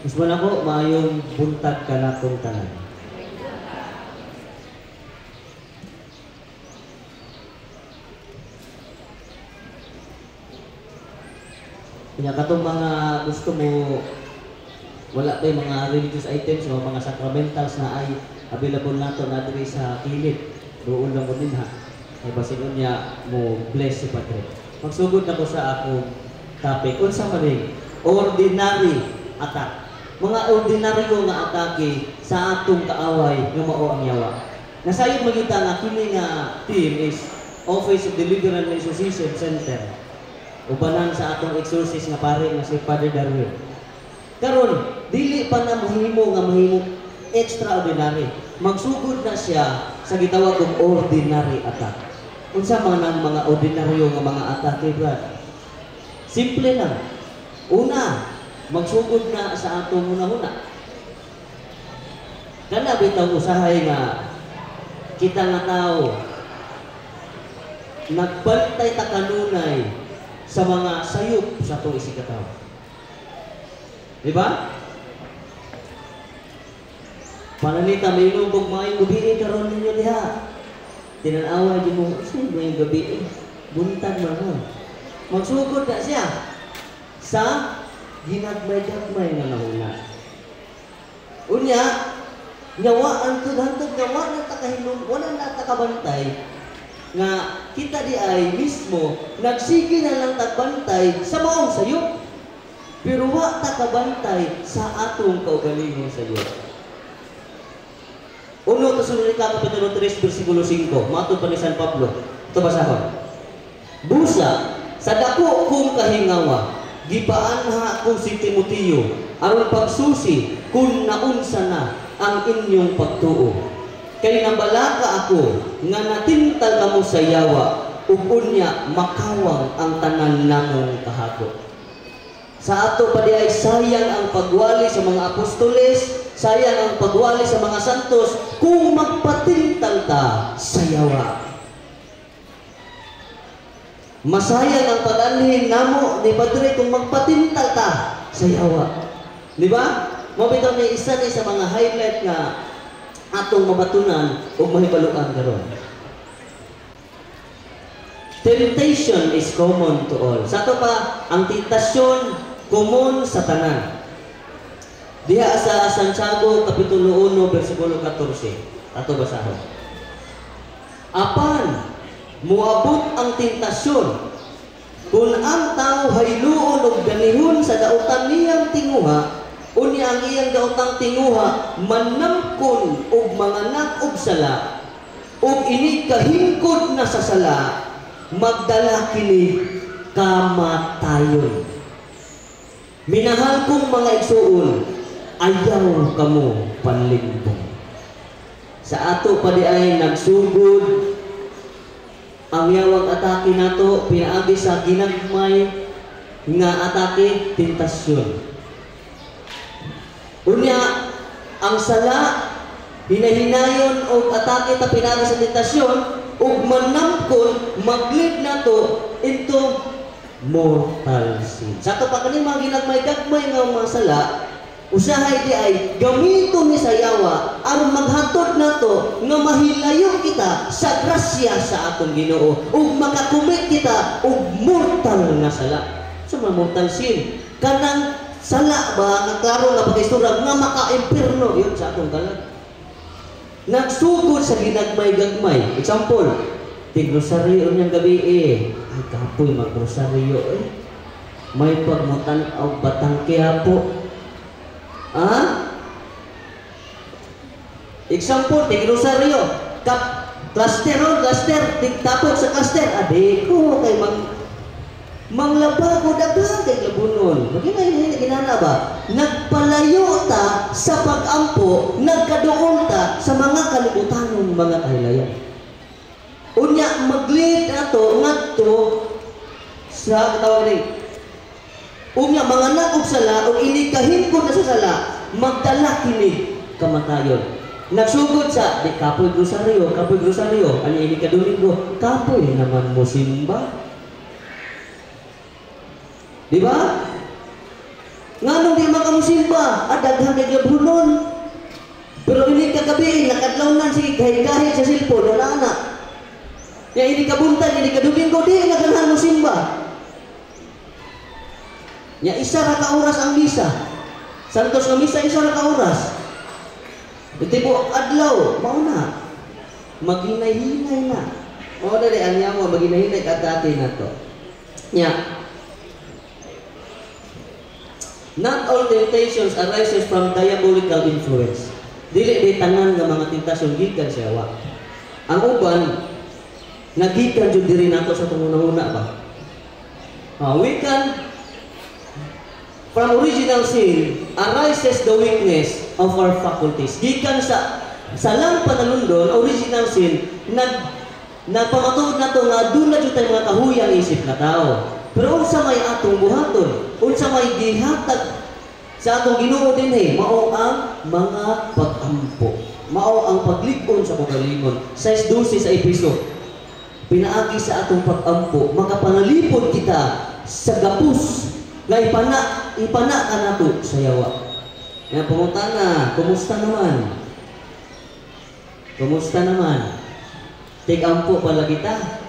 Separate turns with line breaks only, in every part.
Usman ako, maayong buntag ka na itong tanan. Kaya katong mga gusto mo, wala pa yung mga religious items o mga sacramentals na ay available nato na diri sa kilid. Doon lang mo din ha. Ay basinon niya mo bless si Padre. Magsugod na ko sa akong topic. Unsa man ning ordinary attack. Mga ordinaryo nga atake sa atong kaaway nga mao ang yawa. Nasayod magita nga kini nga team is Office of Deliverance and Association Center. Ubanan sa atong exorcist nga pare nga si Father Darwin. Karon dili pa na mahimo extraordinary. Magsugod na siya sa gitawag og ordinary attack. Unsa man ang mga ordinaryo nga mga atake, brad? Simple lang. Una, magsugod na sa atong una-una. Kana bitaw usahay nga kita nga tao nagbantay ta kanunay sa mga sayop sa atong isikataw. Di ba? Pananita may inumbog mga gabi karon ninyo diha. Tinanawa di mo, sino ba yung gabi? Buntag mo. Magsugod na siya sa ginagmay-gagmay nga nahuna. Unya, nyawa ang tudhantod nga wala takahilom, wala na takabantay nga kita di ay mismo nagsige na lang tagbantay sa maong sayop. Pero wa takabantay sa atong kaugalingong sayop. Uno Tesalonica Kapitulo 3 versikulo 5, matod pa ni San Pablo. Ito basahon. Busa sa dako kong kahingawa, gipaanha ko si Timoteo aron pagsusi kung naunsa na ang inyong pagtuo. Kay nabalaka ako nga natintal kamo sa yawa ug unya makawang ang tanan namong kahagop. Sa ato pa di ay sayang ang pagwali sa mga apostoles, sayang ang pagwali sa mga santos kung magpatintal ta sa yawa. Masayang ang pag-anhin namo ni Padre kung magpatintal ta sa yawa. Di ba? Mabitaw ni isa ni sa mga highlight nga atong mabatunan o mahibaluan karon. Temptation is common to all. Sa to pa, ang tentasyon common sa tanan. Diha sa Santiago Kapitulo 1 versikulo 14. Ato basahon. Apan muabot ang tentasyon kung ang tao hayluon og ganihon sa dautan niyang tinguha, unya ang iyang daotang tinguha manamkon og manganak og sala ug ini kahingkod na sa sala magdala kini kamatayon. Minahal kong mga igsuon, ayaw kamo panlimbong. Sa ato pa di ay nagsugod ang yawang atake nato pinaagi sa ginagmay nga atake tentasyon. Unya ang sala hinahinayon og atake ta pinaagi sa tentasyon ug manamkon maglid nato into mortal sin. Sa ato pa kani mga ginagmay-gagmay nga mga sala, usahay di ay gamito ni sa yawa aron maghatod nato nga mahilayo kita sa grasya sa atong Ginoo ug makakumit kita og mortal nga sala. So mortal sin kanang sala ba nga klaro nga pagkaistorya nga maka-impierno yun sa atong kalag. Nagsugod sa ginagmay-gagmay. Example, tigrosaryo niyang gabi ay kapoy magrosaryo may pagmutan og batang kiyapo. Example, tigrosaryo cluster, tigtapok sa cluster adeko kay manglaba ko dagdag kay labunon. Magina ginana ba? Nagpalayo ta sa pag-ampo, nagkaduol ta sa mga kalibutanong mga kahilayan. Unya maglid ato ngadto sa katawag ni. Unya manganak og sala ug ini kahingkod na sa sala, magdala kini kamatayon. Nagsugod sa di kapoy grosaryo, ani ini ka Domingo, kapoy naman mo simba. Di ba? Nganong di makamusimba? gabi, nakadlawnan si kahit-kahit sa silpon, wala na. Kaya hindi ka buntag, hindi ka Domingo, di naganahan mo simba. Ya isa ra ka oras ang misa. Santos nga misa isa ra ka oras. Iti po adlaw, mao na. Maghinay-hinay na. Mao na di anya mo maghinay-hinay kadati na to. Nya. Not all temptations arises from diabolical influence. Dili di tanan nga mga tentasyon gikan sa yawa. Ang uban nagikan jud diri nato sa tunguna-una ba. We can from original sin arises the weakness of our faculties. Gikan sa lang panalundon original sin nagpamatuod nato nga aduna jud tay mga kahuyang isip na tao. Pero unsa may atong buhaton, unsa may gihatag sa atong Ginoo dinhi, mao ang mga pag-ampo. Mao ang paglig-on sa kagalingon. 6:12 sa Efeso. Pinaagi sa atong pag-ampo, makapanalipod kita sa gapos nga ipana ka nato sa yawa. Nga pangutana, kumusta naman? Kumusta naman? Tig-ampo pala kita.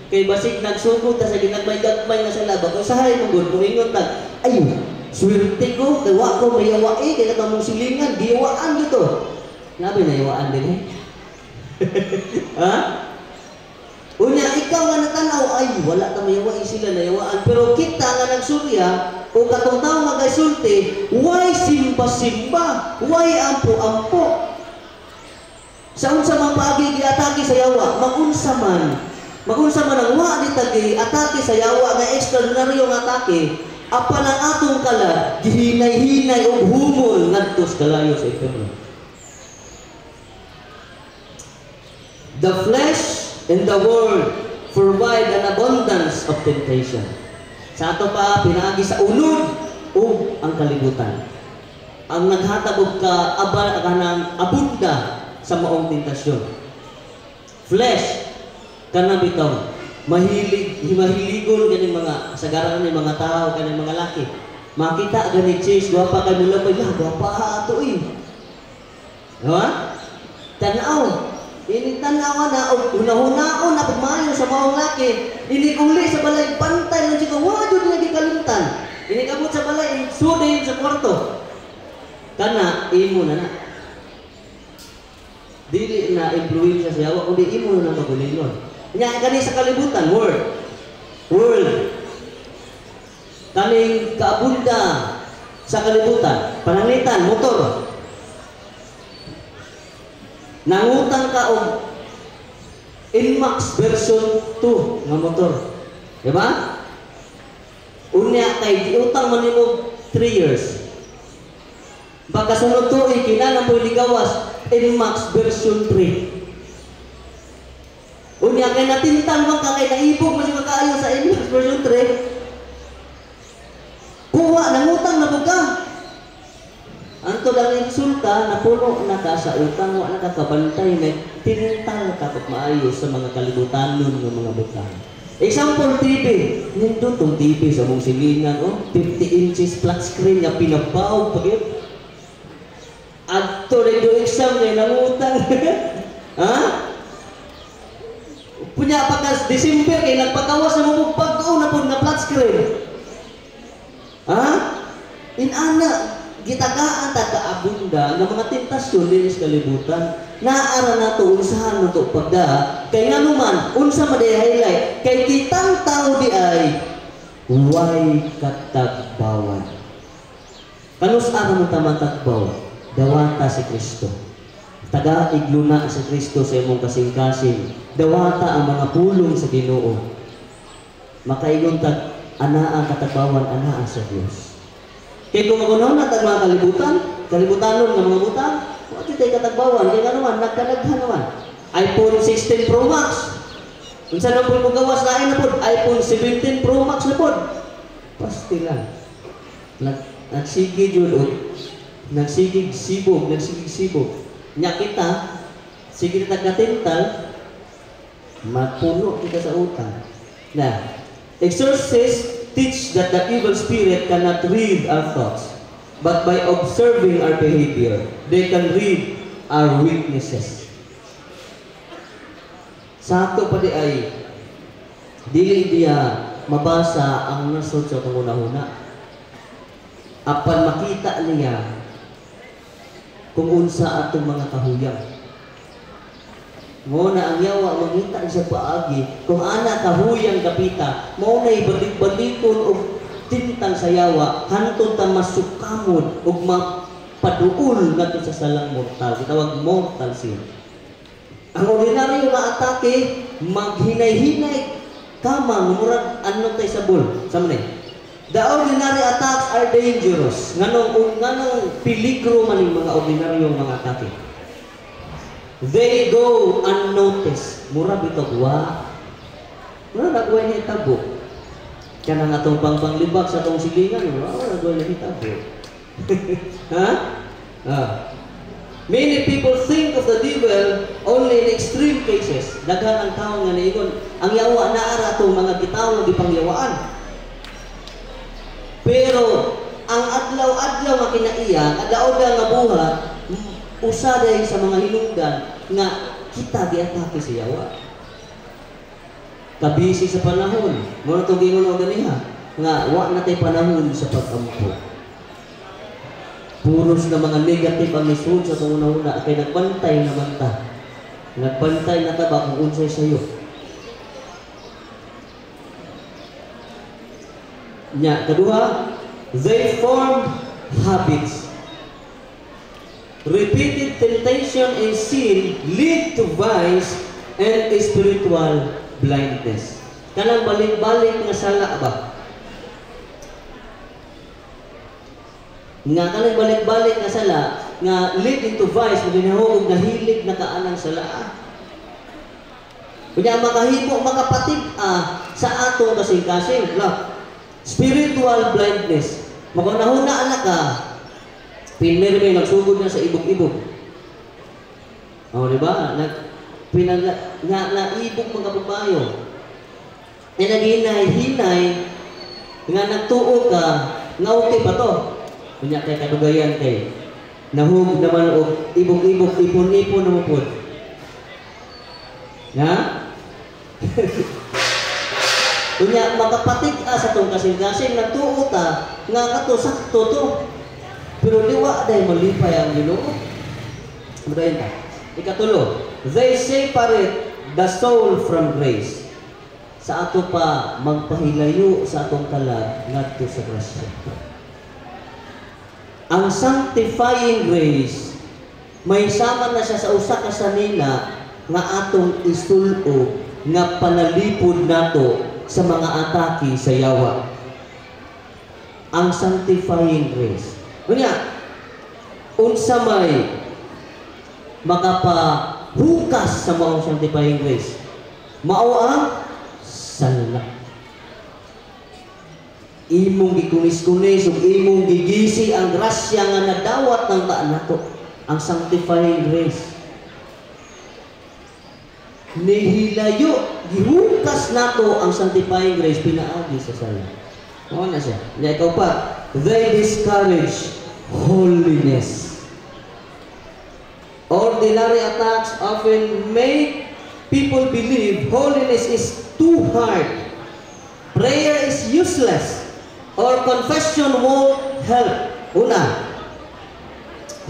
Kay basig nagsugod ta sa ginagmay-gagmay nga sa laba. Kung sahay mo gud, kung ingon tag, ay, swerte ko, kay wa ko mayawa kay katong silingan, giwaan dito. Nabi na yawaan din eh. Ha? Unya, ikaw nga natanaw, ay, wala ka mayawa sila nayawaan. Pero kita nga nagsurya, o katong tao nga gaysulti, why simba-simba? Why ampo-ampo? Sa unsa man paagi giatake sa yawa, magunsa man ang wa ni tagi atake sa yawa nga extraordinaryo nga atake, apan ang atong kala gihinay-hinay og humol ngadto sa kalayo sa infierno. The flesh and the world provide an abundance of temptation. Sa ato pa pinaagi sa unod o ang kalibutan. Ang naghatag og kanang abunda sa maong tentasyon. Flesh kana bitaw mahiligon ganing mga sagaran ni mga tao kaning mga laki. Makita gani chase gwapa kay mula pa ya gwapa ato ha? Tanaw. Ini tanaw na og hunahunahon na pagmayo sa maong laki. Ini uli sa balay pantay lang siya wa jud lagi kaluntan. Ini kabut sa balay sudin sa kwarto. Kana imo na. Dili na influensya sa yawa kundi imo na magulingon. Nya kani sa kalibutan world kaning kaabunda sa kalibutan pananglitan motor nangutang ka og Inmax version 2 nga motor, di ba? Unya kay giutang man nimo 3 years baka sunod tuig kinahanglan mo ligawas Inmax version 3. Unya kay natintang man ka kay naibog man si makaayo sa Inmax version 3. Kuha nangutang na pud ka. Anto lang insulta na puno na ka sa utang wa na kakabantay na tintal ka pag maayo sa mga kalibutanon ng mga butang. Example TV, nindot tong TV sa mong silingan 50 inches flat screen nga pinabaw pag adto rin do exam na nangutang. Ha? Punya pagkas December kay nagpagawas na mo pag-o na pud na flat screen. Ha? Inana gitagaan ta kaabunda nga mga tentasyon dinhi sa kalibutan. Naara nato unsahan nato pagda kay nganuman unsa man highlight kay kitang tao di ay way katagbawan. Kanus ara mo ta matagbaw? Dawata si Kristo. Taga-igluna si Kristo sa imong kasing-kasing. Dawata ang mga pulong sa Ginoo. Makaingon tag anaa katagbawan anaa sa Dios. Kay kung magunaw na tag mga kalibutanon ng mga butang, wala tayo katagbawan. Kaya naman, nagkalaghan naman. iPhone 16 Pro Max. Kung saan na po yung gawas lain na po, iPhone 17 Pro Max na po. Pastilan. Nagsigid yun, nagsigig sibog. Nya kita, sige na tagkatintal, mapuno kita sa utang. Na, exorcists teach that the evil spirit cannot read our thoughts. but by observing our behavior, they can read our weaknesses. Sa ato pa di ay, dili diya mabasa ang nasod sa tunguna-huna. Apan makita niya kung unsa atong mga kahuyang. Mo na ang yawa mangita sa paagi kung ana kahuyang kapita, mo na ibalik-balikon og tintang sa yawa hantod ta masukamod ug mapaduol ngadto sa salang mortal. Gitawag mortal sin. Ang ordinaryo nga atake maghinay-hinay kama murag ano tay sabol sa manay. The ordinary attacks are dangerous. Nganong peligro man yung mga ordinaryong mga atake. They go unnoticed. Mura bitaw wa. Mura nagway ni tabo. Kana nga tong panglibak sa tong silingan, mura nagway ni tabo. Ha? Many people think of the devil only in extreme cases. Daghan ang tao nga niingon, ang yawa na ara tong mga gitaw nga gipangyawaan. Pero ang adlaw-adlaw nga kinaiya, adlaw nga buhat, usaday sa mga hinungdan nga kita giatake sa yawa. Kabisi sa panahon, mo na itong gingon o ganiha, nga wa na tayo panahon sa pag-ampo. Puros na mga negative ang isod sa itong una-una, kay nagbantay naman ta. Nagbantay na ta ba kung unsay sayo. Nya, kedua, they form habits. Repeated temptation and sin lead to vice and spiritual blindness. Kanang balik-balik nga sala ba? Nga kanang balik-balik nga sala nga lead into vice, maginahog nahilig na kaanang sala. Kunya makahimo makapatig sa ato kasing-kasing. Spiritual blindness. Magunahuna anak ka, pinirmi, nagsugod na sa ibog-ibog. O, di ba? Naibog mga babayo. Naghinay-hinay, nga nagtuo ka, nga okay pa to. Kunya kay kadugayan kay, nahug naman o ibog-ibog, ipon-ipon na mapod. Ha? Kunya makapatig sa tong kasing-kasing nagtuo ta nga kato sakto to. Pero diwa dahil malipay ang Ginoo. Madayon ta. Ikatulo, they separate the soul from grace. Sa ato pa magpahilayo sa atong kalag ngadto sa grasya. Ang sanctifying grace may sama na siya sa usa ka sanina nga atong isul-o nga panalipod nato sa mga atake sa yawa. Ang sanctifying grace. Kunya, unsa may makapahukas sa maong sanctifying grace? Mao ang sala. Imong gikunis-kunis ug imong gigisi ang grasya nga nadawat ng taan nato. Ang sanctifying grace. Nihilayo, gihukas nato ang sanctifying grace pinaagi sa sala. Ano na siya? Hindi, ikaw pa. They discourage holiness. Ordinary attacks often make people believe holiness is too hard, prayer is useless, or confession won't help. Una,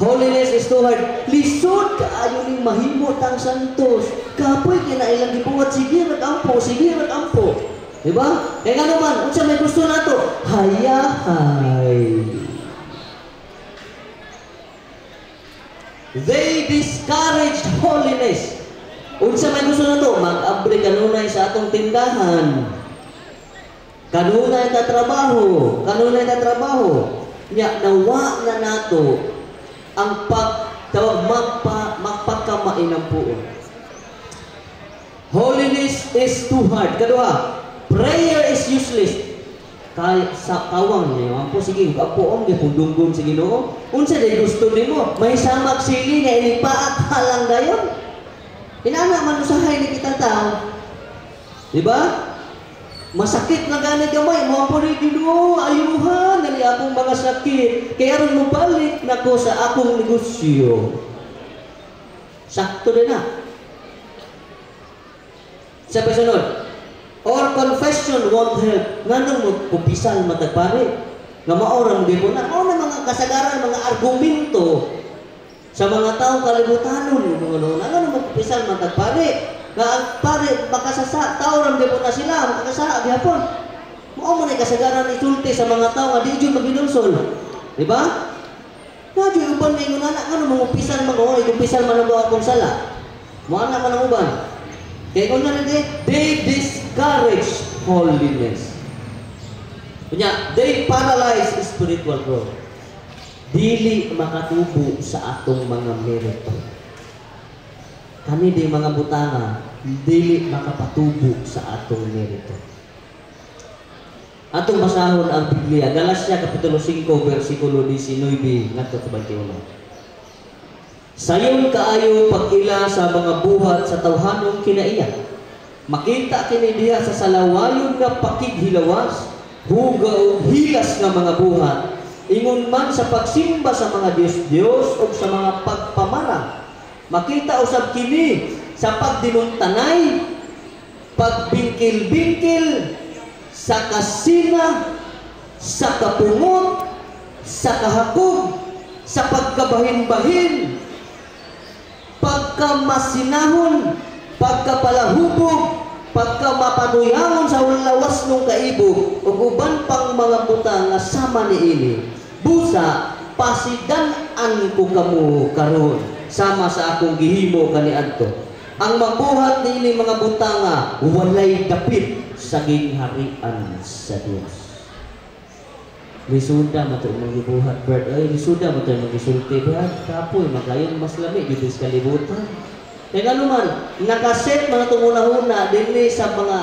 holiness is too hard. Lisod kaayo ning mahimo tang santos. Kapoy kinailang gibuhat, sige ragampo, sige ragampo. Diba? Kaya nga naman, unsa may gusto nato? Hayahay. They discouraged holiness. Unsa may gusto nato? Mag-abri kanunay sa atong tindahan. Kanunay ta trabaho. Kanunay ta trabaho. Nya nawa na nato ang magpagkamain ng puon. Holiness is too hard. Kadua, prayer is useless. Kay sa kawang niyo, ampo sige, apo ang gipundunggon sa Ginoo. Unsa day gusto nimo? May samak sili nga ilipaat halang dayon. Inana man usahay ni kita tao. Di ba? Masakit na gani gamay, mo po rin Ginoo, ayuhan gali akong mga sakit. Kaya ron mo balik na ko sa akong negosyo. Sakto din na. Sa pasunod, or confession won't help. Nganong mo kupisan matagpari? Nga maoram di mo na, mga kasagaran, mga argumento sa mga taong kalibutanon yung mga noon. Nganong mo kupisan matagpari? Nga pare, makasasa, taoram di mo na sila, makakasa, gihapon. Mao man ay kasagaran isulti sa mga tao nga di jud maginulsol. Di ba? Nadyo uban may ngunana, nga mga upisan mga oy, upisan man ang akong sala. Mo ana man ang uban. Kaya kung na they discourage holiness. Kunya, they paralyze spiritual growth. Dili makatubo sa atong mga merito. Kami di mga butanga, dili makapatubo sa atong merito. Atong basahon ang Biblia, Galacia Kapitulo 5, versikulo 19, ngadto sa 21. Sayon kaayo pag-ila sa mga buhat sa tawhanong kinaiya. Makita kini diha sa salawayon nga pakighilawas, hugaw hilas nga mga buhat. Ingon man sa pagsimba sa mga Diyos-Diyos o sa mga pagpamarang. Makita usab kini sa pagdinuntanay, pagbingkil-bingkil, sa kasina, sa kapungot, sa kahakog, sa pagkabahin-bahin, pagkamasinahon, pagkapalahubog, pagkamapanuyangon sa lawas ng kaibog, ug uban pang mga butang nga sama niini. Busa, pasidan-an ko kamo karon sama sa akong gihimo kaniadto. Ang mabuhat niini mga butanga walay dapit sa gingharian sa Dios. Lisuda mo ito mong gibuhat, Bert. Ay, lisuda mo ito mong gisulti, Bert. Kapoy, magayon mas lamig, dito sa kalibutan. Kaya nga naman, nakaset mga tungunahuna din sa mga